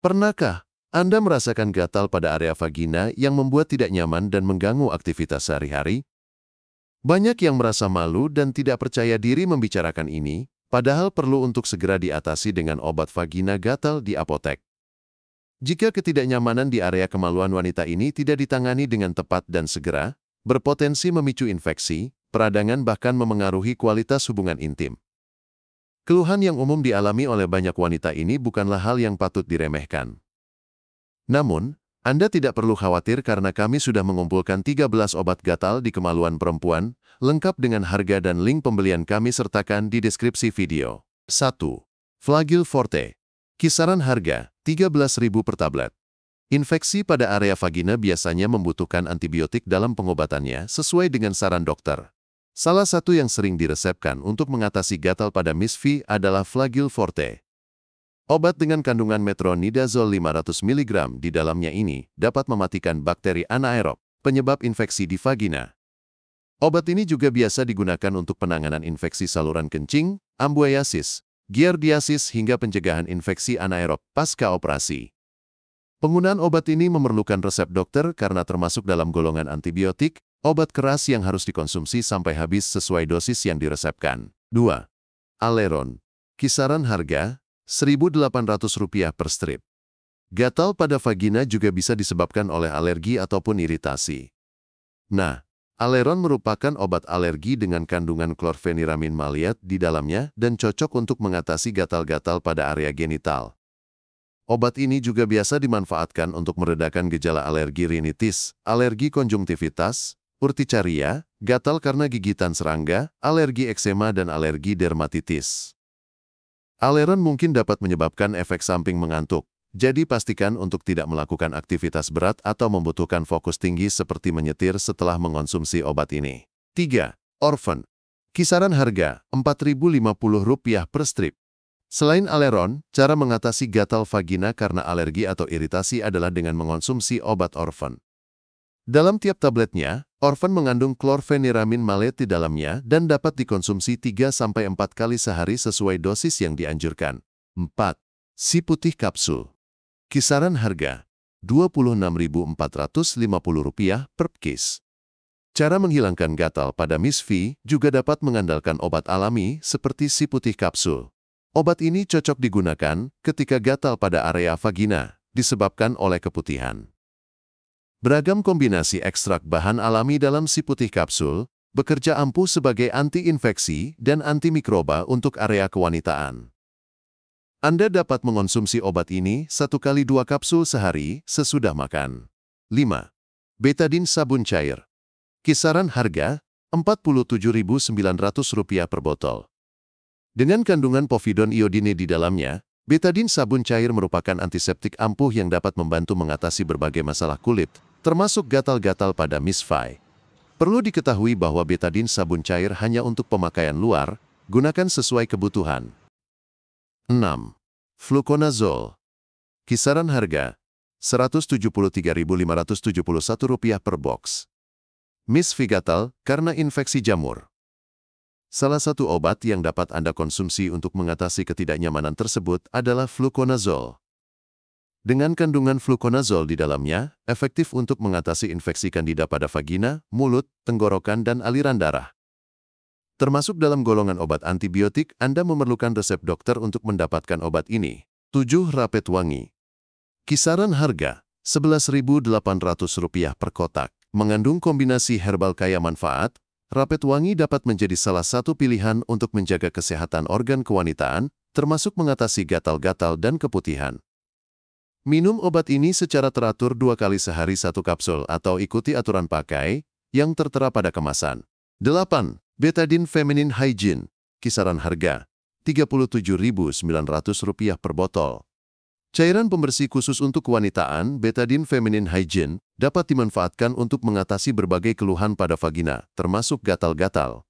Pernahkah Anda merasakan gatal pada area vagina yang membuat tidak nyaman dan mengganggu aktivitas sehari-hari? Banyak yang merasa malu dan tidak percaya diri membicarakan ini, padahal perlu untuk segera diatasi dengan obat vagina gatal di apotek. Jika ketidaknyamanan di area kemaluan wanita ini tidak ditangani dengan tepat dan segera, berpotensi memicu infeksi, peradangan bahkan memengaruhi kualitas hubungan intim. Keluhan yang umum dialami oleh banyak wanita ini bukanlah hal yang patut diremehkan. Namun, Anda tidak perlu khawatir karena kami sudah mengumpulkan 13 obat gatal di kemaluan perempuan, lengkap dengan harga dan link pembelian kami sertakan di deskripsi video. 1. Flagyl Forte. Kisaran harga, 13.000 per tablet. Infeksi pada area vagina biasanya membutuhkan antibiotik dalam pengobatannya sesuai dengan saran dokter. Salah satu yang sering diresepkan untuk mengatasi gatal pada Miss V adalah Flagyl Forte. Obat dengan kandungan metronidazole 500 mg di dalamnya ini dapat mematikan bakteri anaerob, penyebab infeksi di vagina. Obat ini juga biasa digunakan untuk penanganan infeksi saluran kencing, amboiasis, giardiasis hingga pencegahan infeksi anaerob pasca operasi. Penggunaan obat ini memerlukan resep dokter karena termasuk dalam golongan antibiotik, obat keras yang harus dikonsumsi sampai habis sesuai dosis yang diresepkan. 2. Aleron. Kisaran harga, Rp1.800 per strip. Gatal pada vagina juga bisa disebabkan oleh alergi ataupun iritasi. Nah, Aleron merupakan obat alergi dengan kandungan klorfeniramin maleat di dalamnya dan cocok untuk mengatasi gatal-gatal pada area genital. Obat ini juga biasa dimanfaatkan untuk meredakan gejala alergi rinitis, alergi konjungtivitas, urticaria, gatal karena gigitan serangga, alergi eksema dan alergi dermatitis. Aleron mungkin dapat menyebabkan efek samping mengantuk, jadi pastikan untuk tidak melakukan aktivitas berat atau membutuhkan fokus tinggi seperti menyetir setelah mengonsumsi obat ini. 3. Orphan. Kisaran harga, Rp4.050 per strip. Selain Aleron, cara mengatasi gatal vagina karena alergi atau iritasi adalah dengan mengonsumsi obat Orphan. Dalam tiap tabletnya, Orphan mengandung klorfeniramin maleat di dalamnya dan dapat dikonsumsi 3-4 kali sehari sesuai dosis yang dianjurkan. 4. Si putih kapsul. Kisaran harga, Rp26.450 per case. Cara menghilangkan gatal pada Miss V juga dapat mengandalkan obat alami seperti si putih kapsul. Obat ini cocok digunakan ketika gatal pada area vagina, disebabkan oleh keputihan. Beragam kombinasi ekstrak bahan alami dalam si putih kapsul bekerja ampuh sebagai anti-infeksi dan antimikroba untuk area kewanitaan. Anda dapat mengonsumsi obat ini 1 kali 2 kapsul sehari sesudah makan. 5. Betadine sabun cair. Kisaran harga, Rp47.900 per botol. Dengan kandungan povidone iodine di dalamnya, betadine sabun cair merupakan antiseptik ampuh yang dapat membantu mengatasi berbagai masalah kulit, termasuk gatal-gatal pada Miss V. Perlu diketahui bahwa betadine sabun cair hanya untuk pemakaian luar, gunakan sesuai kebutuhan. 6. Fluconazole. Kisaran harga, Rp173.571 per box. Miss V gatal karena infeksi jamur. Salah satu obat yang dapat Anda konsumsi untuk mengatasi ketidaknyamanan tersebut adalah fluconazole. Dengan kandungan fluconazole di dalamnya, efektif untuk mengatasi infeksi kandida pada vagina, mulut, tenggorokan, dan aliran darah. Termasuk dalam golongan obat antibiotik, Anda memerlukan resep dokter untuk mendapatkan obat ini. 7. Rapet wangi. Kisaran harga, Rp11.800 per kotak. Mengandung kombinasi herbal kaya manfaat, rapet wangi dapat menjadi salah satu pilihan untuk menjaga kesehatan organ kewanitaan, termasuk mengatasi gatal-gatal dan keputihan. Minum obat ini secara teratur 2 kali sehari 1 kapsul atau ikuti aturan pakai yang tertera pada kemasan. 8. Betadine Feminine Hygiene. Kisaran harga, Rp37.900 per botol. Cairan pembersih khusus untuk kewanitaan, Betadine Feminine Hygiene, dapat dimanfaatkan untuk mengatasi berbagai keluhan pada vagina, termasuk gatal-gatal.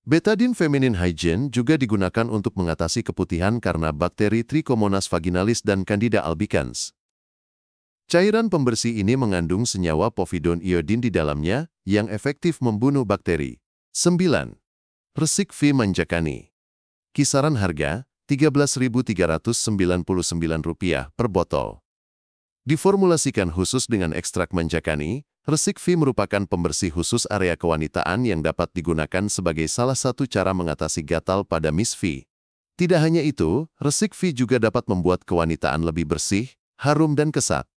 Betadine Feminine Hygiene juga digunakan untuk mengatasi keputihan karena bakteri Trichomonas vaginalis dan Candida albicans. Cairan pembersih ini mengandung senyawa povidone iodine di dalamnya yang efektif membunuh bakteri. 9. Resik V Manjakani. Kisaran harga, Rp13.399 per botol. Diformulasikan khusus dengan ekstrak manjakani, Resik V merupakan pembersih khusus area kewanitaan yang dapat digunakan sebagai salah satu cara mengatasi gatal pada Miss V. Tidak hanya itu, Resik V juga dapat membuat kewanitaan lebih bersih, harum dan kesat.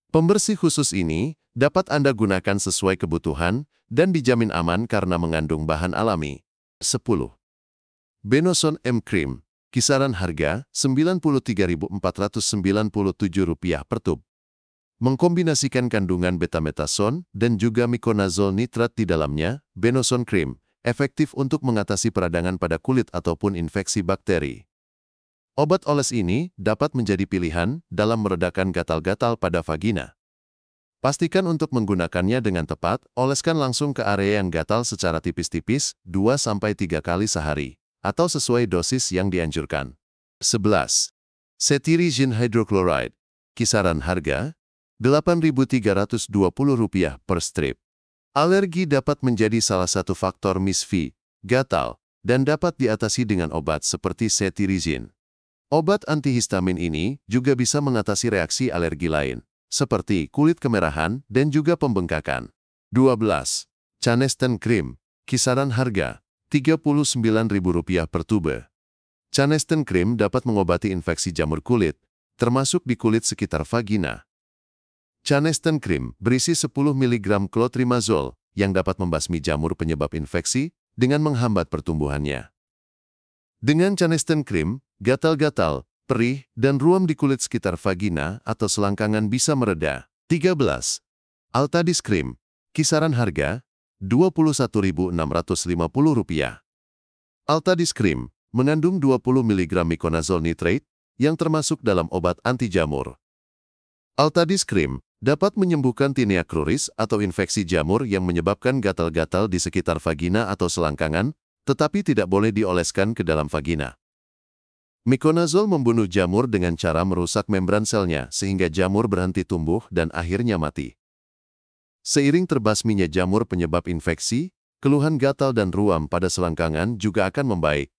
Pembersih khusus ini dapat Anda gunakan sesuai kebutuhan dan dijamin aman karena mengandung bahan alami. 10. Benoson M Cream. Kisaran harga Rp93.497 per tub. Mengkombinasikan kandungan betametason dan juga miconazol nitrat di dalamnya, Benoson Cream efektif untuk mengatasi peradangan pada kulit ataupun infeksi bakteri. Obat oles ini dapat menjadi pilihan dalam meredakan gatal-gatal pada vagina. Pastikan untuk menggunakannya dengan tepat, oleskan langsung ke area yang gatal secara tipis-tipis 2-3 kali sehari, atau sesuai dosis yang dianjurkan. 11. Cetirizine Hydrochloride. Kisaran harga Rp8.320 per strip. Alergi dapat menjadi salah satu faktor Miss V, gatal, dan dapat diatasi dengan obat seperti cetirizine. Obat antihistamin ini juga bisa mengatasi reaksi alergi lain, seperti kulit kemerahan dan juga pembengkakan. 12. Canesten Cream. Kisaran harga Rp39.000 per tube. Canesten Cream dapat mengobati infeksi jamur kulit, termasuk di kulit sekitar vagina. Canesten Cream berisi 10 mg clotrimazole yang dapat membasmi jamur penyebab infeksi dengan menghambat pertumbuhannya. Dengan Canesten Cream, gatal-gatal, perih, dan ruam di kulit sekitar vagina atau selangkangan bisa mereda. 13. Altadis Cream. Kisaran harga Rp21.650. Altadis Cream mengandung 20 mg miconazole nitrate yang termasuk dalam obat anti jamur. Altadis Cream dapat menyembuhkan tinea cruris atau infeksi jamur yang menyebabkan gatal-gatal di sekitar vagina atau selangkangan, tetapi tidak boleh dioleskan ke dalam vagina. Miconazole membunuh jamur dengan cara merusak membran selnya sehingga jamur berhenti tumbuh dan akhirnya mati. Seiring terbasminya jamur penyebab infeksi, keluhan gatal dan ruam pada selangkangan juga akan membaik,